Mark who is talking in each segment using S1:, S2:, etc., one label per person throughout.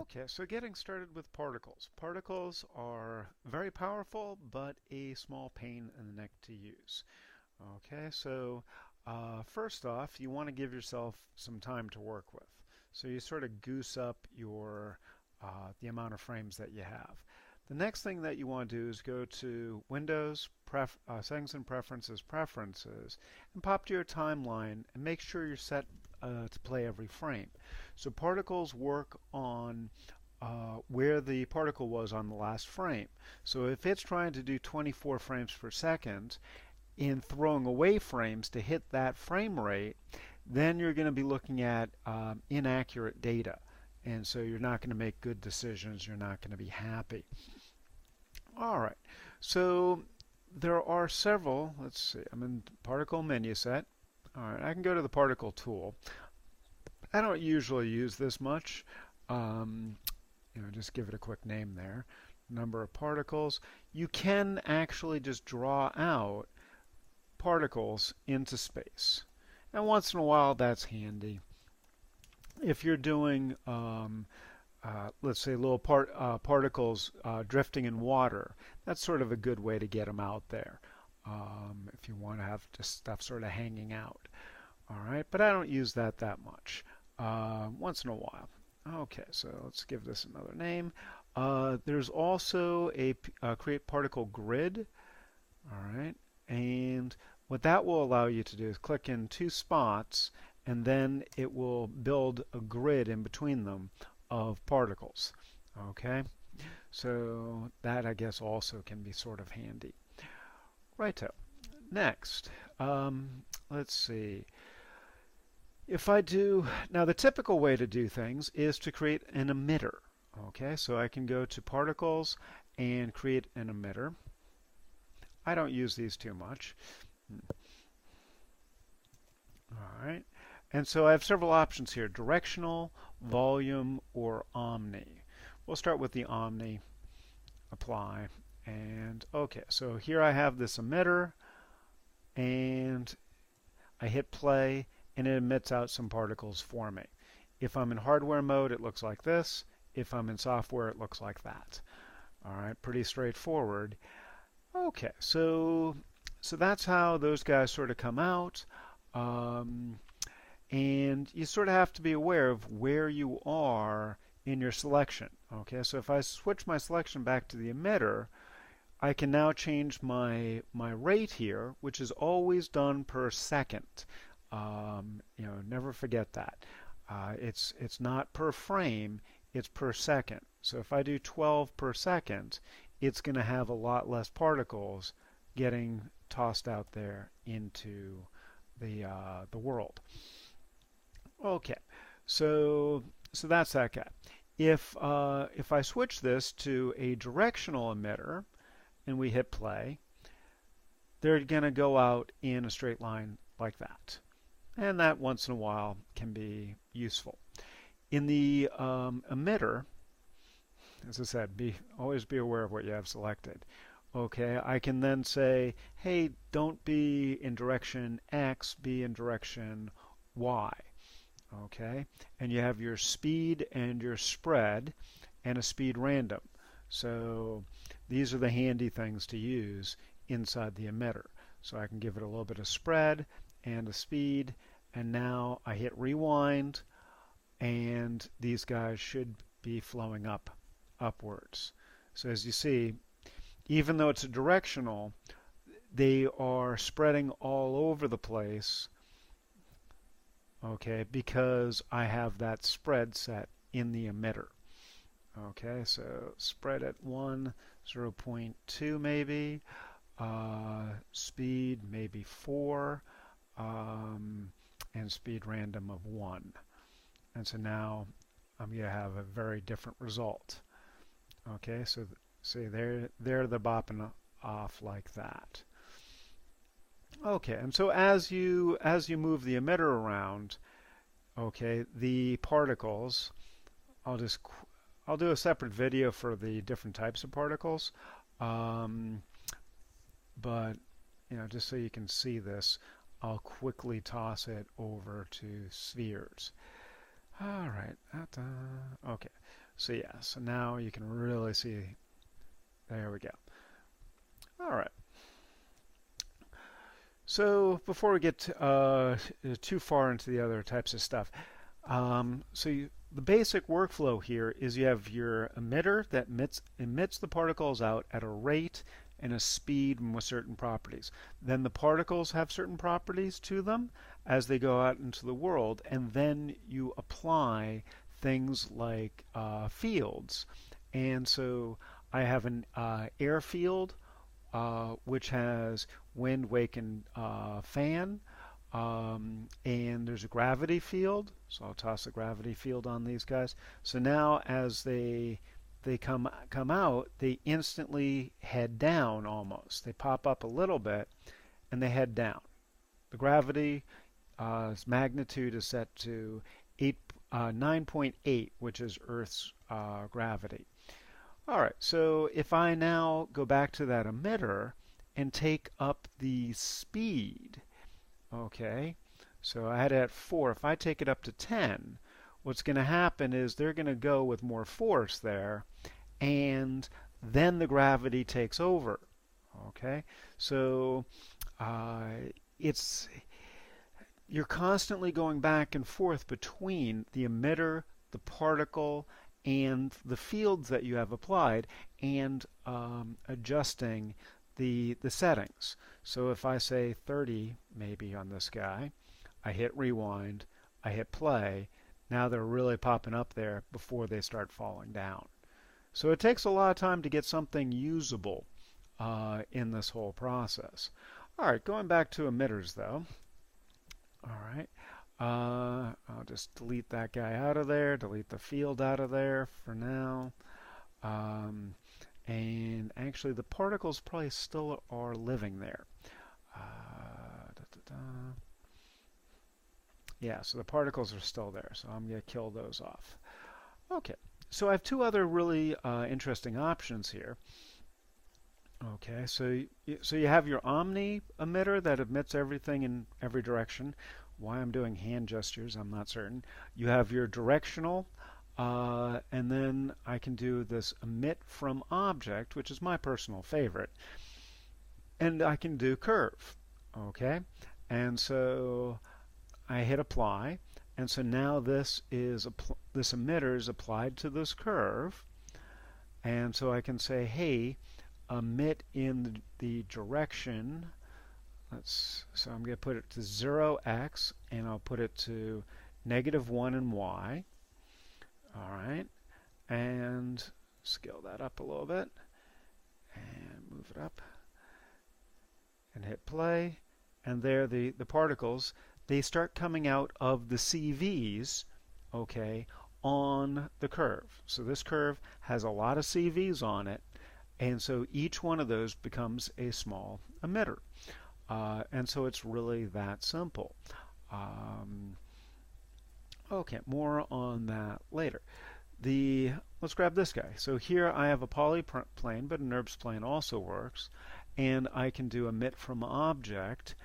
S1: Okay, so getting started with particles. Particles are very powerful, but a small pain in the neck to use. Okay, so first off, you want to give yourself some time to work with. So you sort of goose up your the amount of frames that you have. The next thing that you want to do is go to Windows, Settings and Preferences, and pop to your timeline and make sure you're set to play every frame. So particles work on where the particle was on the last frame. So if it's trying to do 24 frames per second, in throwing away frames to hit that frame rate, then you're going to be looking at inaccurate data. And so you're not going to make good decisions. You're not going to be happy. All right. So there are several. Let's see. I'm in particle menu set. All right. I can go to the particle tool. I don't usually use this much. Just give it a quick name there. Number of particles. You can actually just draw out particles into space. And once in a while, that's handy. If you're doing, let's say, little particles drifting in water, that's sort of a good way to get them out there. If you want to have just stuff sort of hanging out. All right, but I don't use that much. Once in a while. Okay, so let's give this another name. There's also a create particle grid. All right, and what that will allow you to do is click in two spots, and then it will build a grid in between them of particles. Okay, so that I guess also can be sort of handy. Righto. Next, let's see. If I do, now the typical way to do things is to create an emitter. Okay, so I can go to particles and create an emitter. I don't use these too much. All right, and so I have several options here: directional, volume, or omni. We'll start with the omni. Apply, and okay, so here I have this emitter, and I hit play, and it emits out some particles for me. If I'm in hardware mode, it looks like this. If I'm in software, it looks like that. All right, pretty straightforward. Okay, so that's how those guys sort of come out. And you sort of have to be aware of where you are in your selection. Okay, so if I switch my selection back to the emitter, I can now change my rate here, which is always done per second. Never forget that. It's not per frame, it's per second. So if I do 12 per second, it's going to have a lot less particles getting tossed out there into the world. Okay, so that's that guy. If I switch this to a directional emitter and we hit play, they're going to go out in a straight line like that. And that once in a while can be useful. In the emitter, as I said, always be aware of what you have selected. Okay, I can then say, hey, don't be in direction X, be in direction Y. Okay, and you have your speed and your spread and a speed random. So these are the handy things to use inside the emitter. So I can give it a little bit of spread and a speed, and now I hit rewind, and these guys should be flowing upwards. So as you see, even though it's a directional, they are spreading all over the place, okay, because I have that spread set in the emitter. Okay, so spread at 1, 0.2 maybe, speed maybe 4, and speed random of 1. And so now I'm going to have a very different result. Okay, so see they're the bopping off like that. Okay, and so as you move the emitter around, okay, the particles, I'll do a separate video for the different types of particles, but just so you can see this, I'll quickly toss it over to spheres. All right. Okay. So yeah, so now you can really see. There we go. All right. So before we get too far into the other types of stuff, the basic workflow here is you have your emitter that emits the particles out at a rate and a speed and with certain properties. Then the particles have certain properties to them as they go out into the world, and then you apply things like fields. And so I have an air field which has wind, wake, and fan. And there's a gravity field, so I'll toss a gravity field on these guys. So now as they come out, they instantly head down almost. They pop up a little bit and they head down. The gravity magnitude is set to 9.8, which is Earth's gravity. All right, so if I now go back to that emitter and take up the speed, okay, so I had it at 4. If I take it up to 10, what's going to happen is they're going to go with more force there, and then the gravity takes over. Okay, so you're constantly going back and forth between the emitter, the particle, and the fields that you have applied, and adjusting the settings. So if I say 30 maybe on this guy, I hit rewind, I hit play, now they're really popping up there before they start falling down. So it takes a lot of time to get something usable in this whole process. All right, going back to emitters though. All right, I'll just delete that guy out of there, delete the field out of there for now. And actually the particles probably still are living there. Yeah, so the particles are still there, so I'm going to kill those off. Okay, so I have two other really interesting options here. Okay, so you have your omni emitter that emits everything in every direction. Why I'm doing hand gestures, I'm not certain. You have your directional, and then I can do this emit from object, which is my personal favorite. And I can do curve. Okay, and so I hit apply, and so now this emitter is applied to this curve, and so I can say, hey, emit in the direction. So I'm going to put it to 0x, and I'll put it to -1 and y. All right, and scale that up a little bit, and move it up, and hit play, and there the particles, they start coming out of the CVs, okay, on the curve. So this curve has a lot of CVs on it, and so each one of those becomes a small emitter. And so it's really that simple. Okay, more on that later. Let's grab this guy. So here I have a polyplane, but a NURBS plane also works. And I can do emit from object,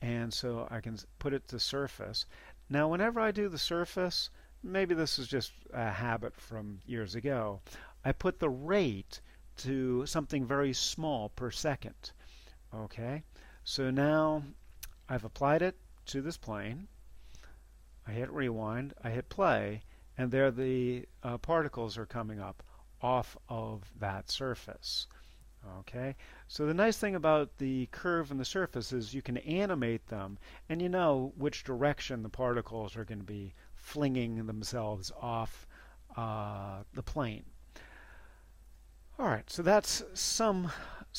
S1: and so I can put it to surface. Now whenever I do the surface, maybe this is just a habit from years ago, I put the rate to something very small per second. Okay, so now I've applied it to this plane. I hit rewind, I hit play, and there the particles are coming up off of that surface. Okay, so the nice thing about the curve and the surface is you can animate them, and you know which direction the particles are going to be flinging themselves off the plane. All right, so that's some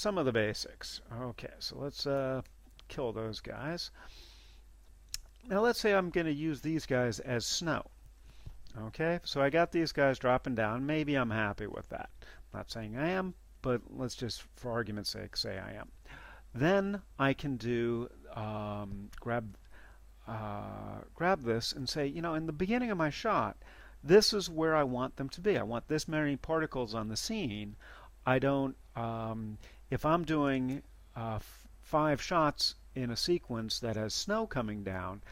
S1: of the basics. Okay, so let's kill those guys. Now let's say I'm going to use these guys as snow. Okay, so I got these guys dropping down. Maybe I'm happy with that. I'm not saying I am, but let's just, for argument's sake, say I am. Then I can do grab this and say, you know, in the beginning of my shot, this is where I want them to be. I want this many particles on the scene. I don't, if I'm doing 5 shots in a sequence that has snow coming down,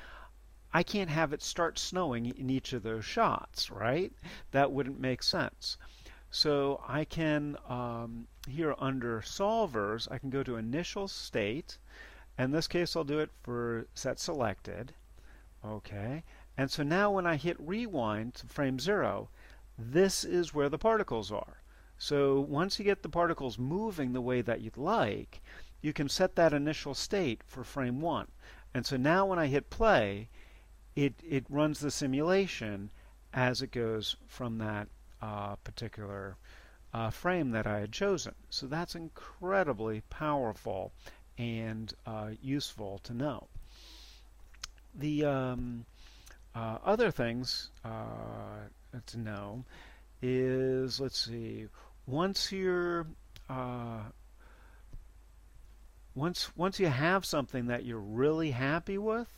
S1: I can't have it start snowing in each of those shots, right? That wouldn't make sense. So I can, here under solvers, I can go to initial state. In this case, I'll do it for set selected. Okay. And so now when I hit rewind to frame 0, this is where the particles are. So once you get the particles moving the way that you'd like, you can set that initial state for frame 1. And so now when I hit play, it runs the simulation as it goes from that particular frame that I had chosen. So that's incredibly powerful and useful to know. The other things to know is, let's see, once you're once you have something that you're really happy with,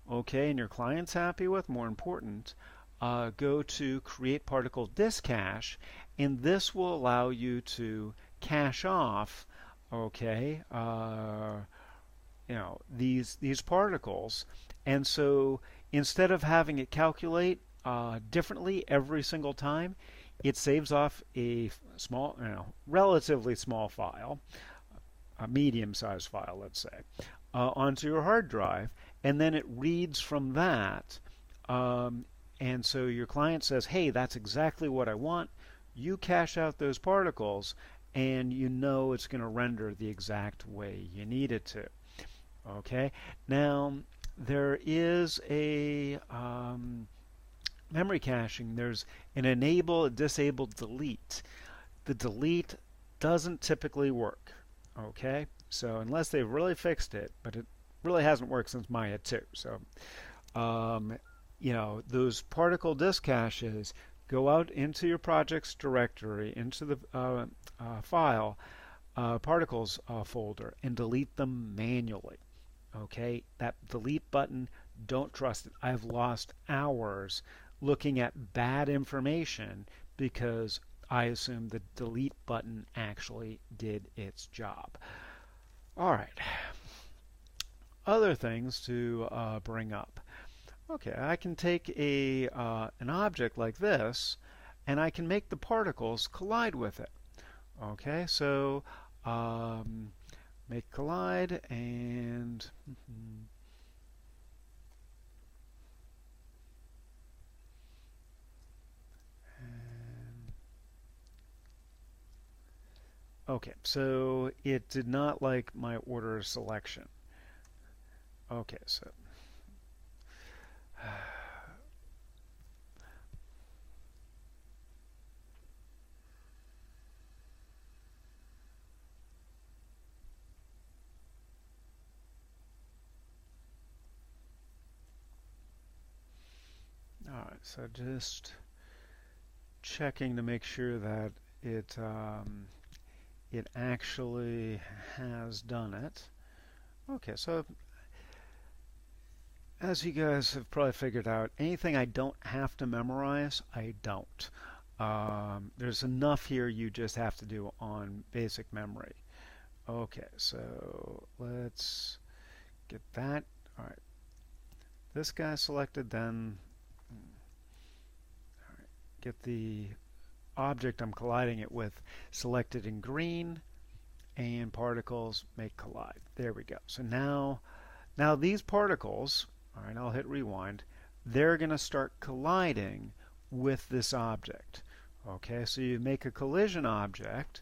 S1: okay, and your client's happy with, more important, go to Create Particle Disk Cache, and this will allow you to cache off, okay, these particles. And so instead of having it calculate differently every single time, it saves off a small, relatively small file, a medium-sized file, let's say, onto your hard drive, and then it reads from that. And so your client says, hey, that's exactly what I want. You cache out those particles, and you know it's going to render the exact way you need it to. Okay? Now, there is a memory caching. There's an enable, a disable, delete. The delete doesn't typically work. Okay? So unless they've really fixed it, but it really hasn't worked since Maya 2. So, those particle disk caches, go out into your projects directory, into the file, particles folder, and delete them manually. Okay? That delete button, don't trust it. I've lost hours looking at bad information because I assumed the delete button actually did its job. All right. Other things to bring up. Okay, I can take an object like this, and I can make the particles collide with it. Okay, so make collide, and okay, so it did not like my order selection. Okay, so all right, so just checking to make sure that it actually has done it. Okay, so as you guys have probably figured out, anything I don't have to memorize, I don't. There's enough here you just have to do on basic memory. Okay, so let's get that. All right, this guy selected, then all right, get the object I'm colliding it with selected in green, and particles make collide. There we go. So now these particles, all right, I'll hit rewind, they're going to start colliding with this object. Okay, so you make a collision object.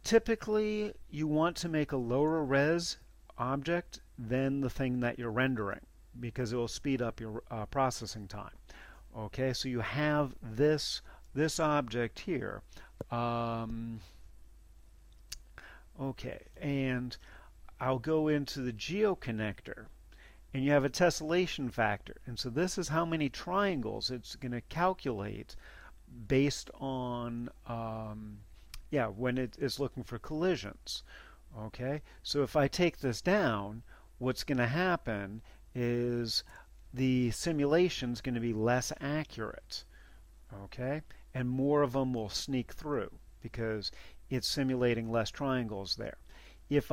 S1: Typically, you want to make a lower res object than the thing that you're rendering because it will speed up your processing time. Okay, so you have this object here. Okay, and I'll go into the geoconnector, and you have a tessellation factor. And so this is how many triangles it's going to calculate based on, when it is looking for collisions. Okay, so if I take this down, what's going to happen is the simulation is going to be less accurate. Okay, and more of them will sneak through because it's simulating less triangles there. If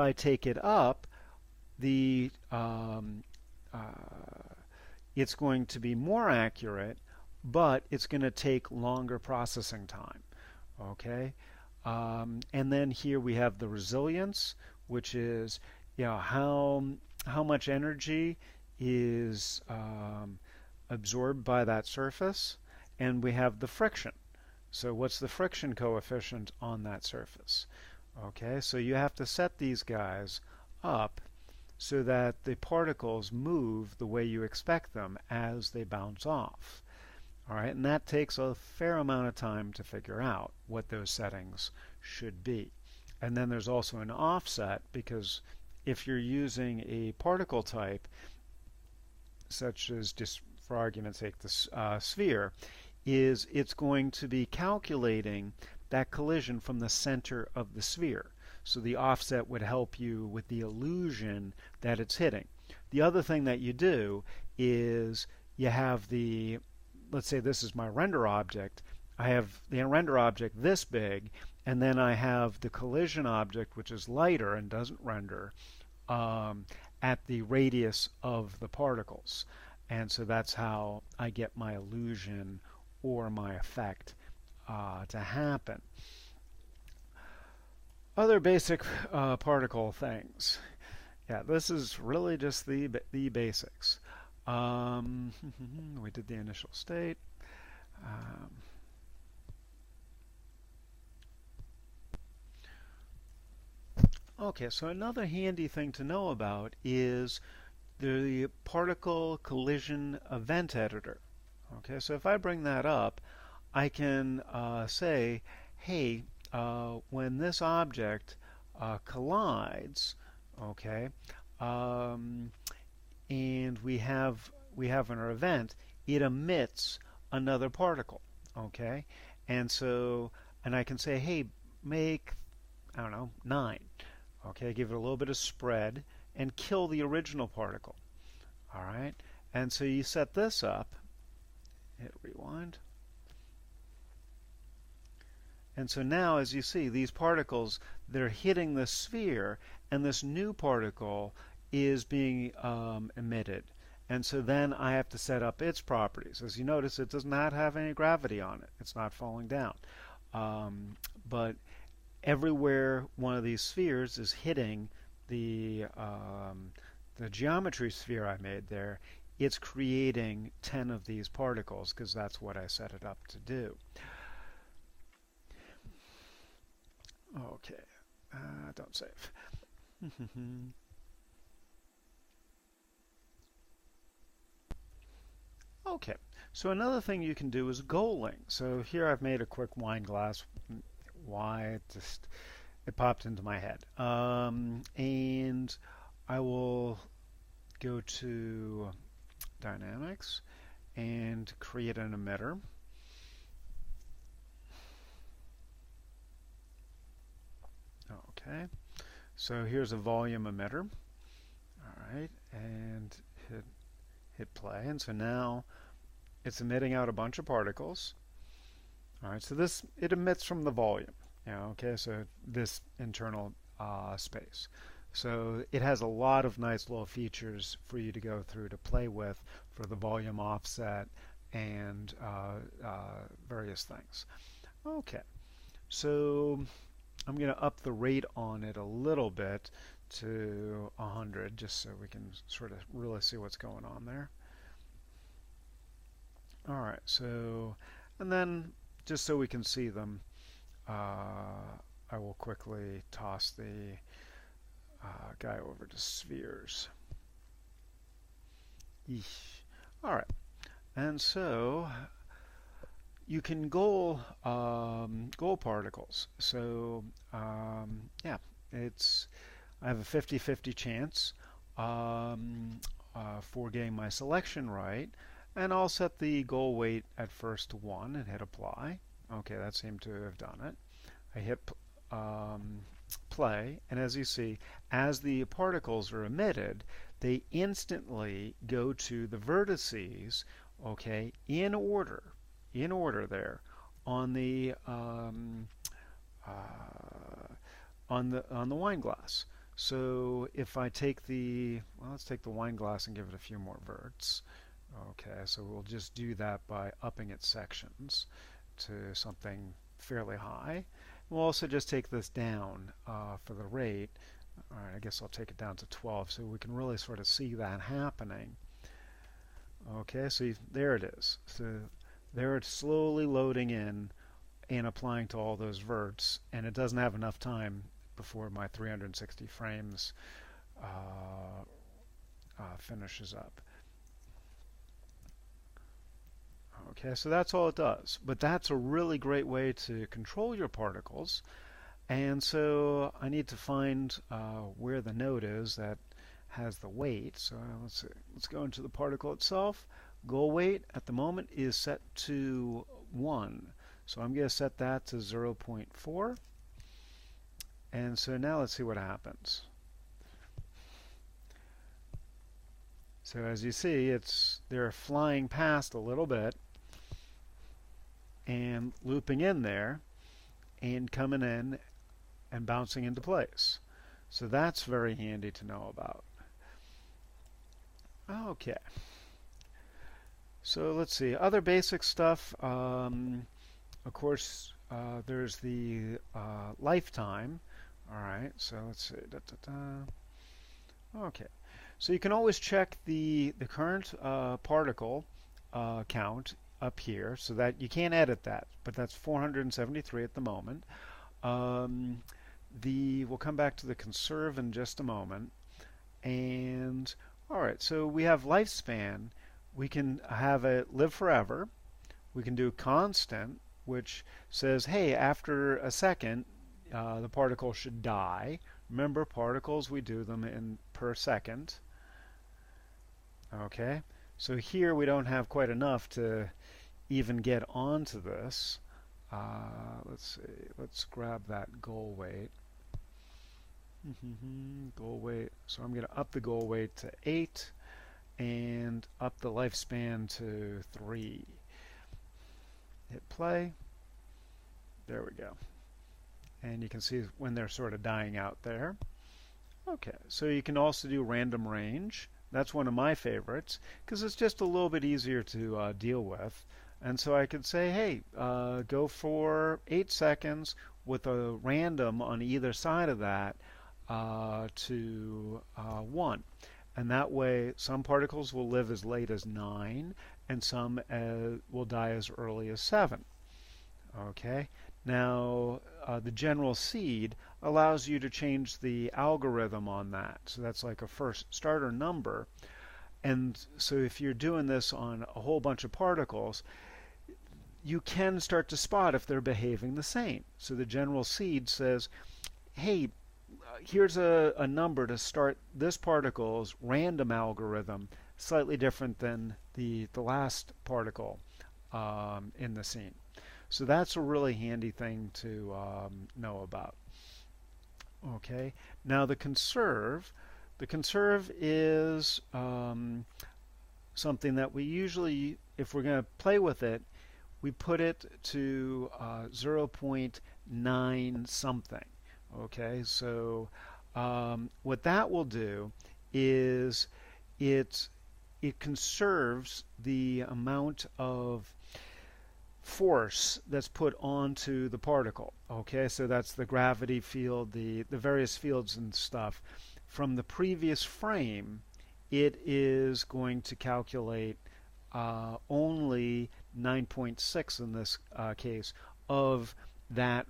S1: it's going to be more accurate, but it's going to take longer processing time. Okay, and then here we have the resilience, which is, how much energy is absorbed by that surface, and we have the friction. So what's the friction coefficient on that surface? Okay, so you have to set these guys up so that the particles move the way you expect them as they bounce off. All right, and that takes a fair amount of time to figure out what those settings should be. And then there's also an offset, because if you're using a particle type, such as, just for argument's sake, the sphere, it's going to be calculating that collision from the center of the sphere. So the offset would help you with the illusion that it's hitting. The other thing that you do is you have the, let's say this is my render object. I have the render object this big, and then I have the collision object, which is lighter and doesn't render, at the radius of the particles. And so that's how I get my illusion or my effect to happen. Other basic particle things. Yeah, this is really just the basics. We did the initial state. Okay, so another handy thing to know about is the particle collision event editor. Okay, so if I bring that up, I can say, hey, when this object collides, okay, and we have an event, it emits another particle, okay, and I can say, hey, make, I don't know, 9, okay, give it a little bit of spread and kill the original particle. All right, and so you set this up, hit rewind. And so now, as you see, these particles, they're hitting the sphere, and this new particle is being emitted. And so then I have to set up its properties. As you notice, it does not have any gravity on it. It's not falling down. But everywhere one of these spheres is hitting the geometry sphere I made there, it's creating 10 of these particles, because that's what I set it up to do. Okay, don't save. Okay, so another thing you can do is goaling. So here I've made a quick wine glass. Why? It popped into my head. And I will go to Dynamics and create an emitter. Okay, so here's a volume emitter. All right, and hit play, and so now it's emitting out a bunch of particles. All right, so it emits from the volume. Okay, so this internal space. So it has a lot of nice little features for you to go through to play with for the volume offset and various things. Okay, so I'm going to up the rate on it a little bit to 100, just so we can sort of really see what's going on there. All right, so, and then just so we can see them, I will quickly toss the guy over to spheres. Eesh. All right, and so you can goal particles. So yeah, I have a 50-50 chance for getting my selection right, and I'll set the goal weight at first to 1 and hit apply. Okay, that seemed to have done it. I hit play, and as you see, as the particles are emitted, they instantly go to the vertices, okay, in order there on the wine glass. So if I take let's take the wine glass and give it a few more verts. Okay, so we'll just do that by upping its sections to something fairly high. We'll also just take this down for the rate. All right, I guess I'll take it down to 12 so we can really sort of see that happening. Okay, so there it is. So there it's slowly loading in and applying to all those verts, and it doesn't have enough time before my 360 frames finishes up. Okay, so that's all it does. But that's a really great way to control your particles. And so I need to find where the node is that has the weight. So let's see. Let's go into the particle itself. Goal weight at the moment is set to 1. So I'm going to set that to 0.4. And so now let's see what happens. So as you see, they're flying past a little bit and looping in there and coming in and bouncing into place. So that's very handy to know about. Okay. So let's see. Other basic stuff. Of course, there's the lifetime. All right. So let's see. Okay. So you can always check the current particle count up here, so that you can't edit that, but that's 473 at the moment. We'll come back to the conserve in just a moment. And all right, so we have lifespan. We can have it live forever. We can do constant, which says, hey, after a second, the particle should die. Remember, particles, we do them in per second. Okay, so here we don't have quite enough to even get onto this. Let's see, let's grab that goal weight. Goal weight, so I'm going to up the goal weight to 8 and up the lifespan to 3. Hit play. There we go. And you can see when they're sort of dying out there. Okay, so you can also do random range. That's one of my favorites because it's just a little bit easier to deal with. And so I could say, hey, go for 8 seconds with a random on either side of that to 1. And that way some particles will live as late as 9 and some will die as early as 7. Okay. Now the general seed allows you to change the algorithm on that. So that's like a first starter number. And so if you're doing this on a whole bunch of particles, you can start to spot if they're behaving the same. So the general seed says, hey, here's a number to start this particle's random algorithm, slightly different than the last particle in the scene. So that's a really handy thing to know about. Okay, now the conserve. The conserve is something that we usually, if we're going to play with it, we put it to 0.9 something. Okay, so what that will do is it conserves the amount of force that's put onto the particle. Okay, so that's the gravity field, the various fields and stuff. From the previous frame, it is going to calculate only 9.6 in this case of that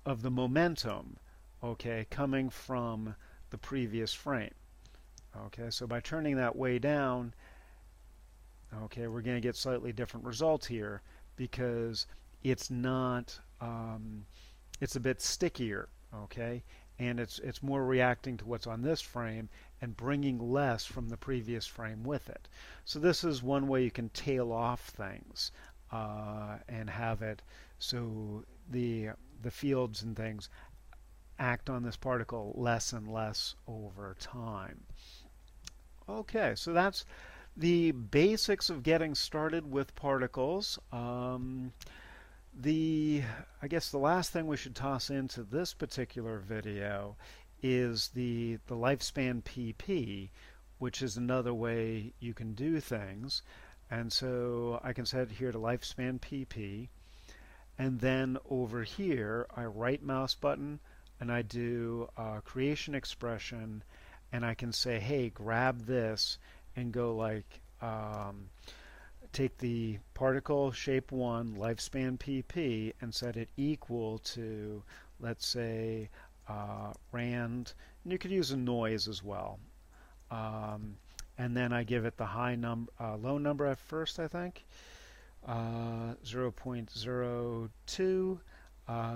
S1: of the momentum, okay, coming from the previous frame. Okay, so by turning that way down, okay, we're going to get slightly different results here because it's not, it's a bit stickier, okay, and it's more reacting to what's on this frame and bringing less from the previous frame with it. So this is one way you can tail off things and have it so the fields and things act on this particle less and less over time. Okay, so that's the basics of getting started with particles. I guess the last thing we should toss into this particular video is the lifespan PP, which is another way you can do things. And so I can set it here to lifespan PP. And then over here, I right mouse button and I do creation expression, and I can say, hey, grab this and go like, take the particle shape 1 lifespan PP and set it equal to, let's say, rand, and you could use a noise as well. And then I give it the low number at first, I think, 0.02,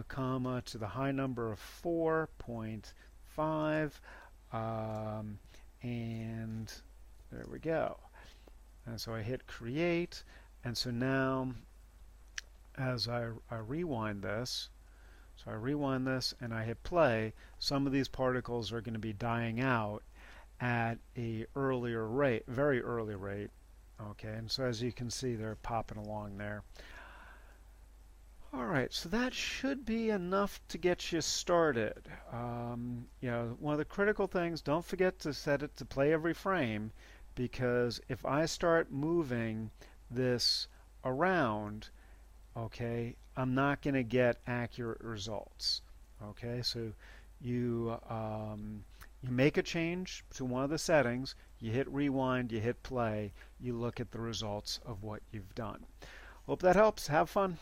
S1: comma, to the high number of 4.5, and there we go. And so I hit create, and so now as I rewind this, so I rewind this and I hit play, some of these particles are going to be dying out at a earlier rate, very early rate. Okay, and so as you can see, they're popping along there. All right, so that should be enough to get you started. You know, one of the critical things, don't forget to set it to play every frame, because if I start moving this around, okay, I'm not going to get accurate results. Okay, so you make a change to one of the settings, you hit rewind, you hit play, you look at the results of what you've done. Hope that helps. Have fun.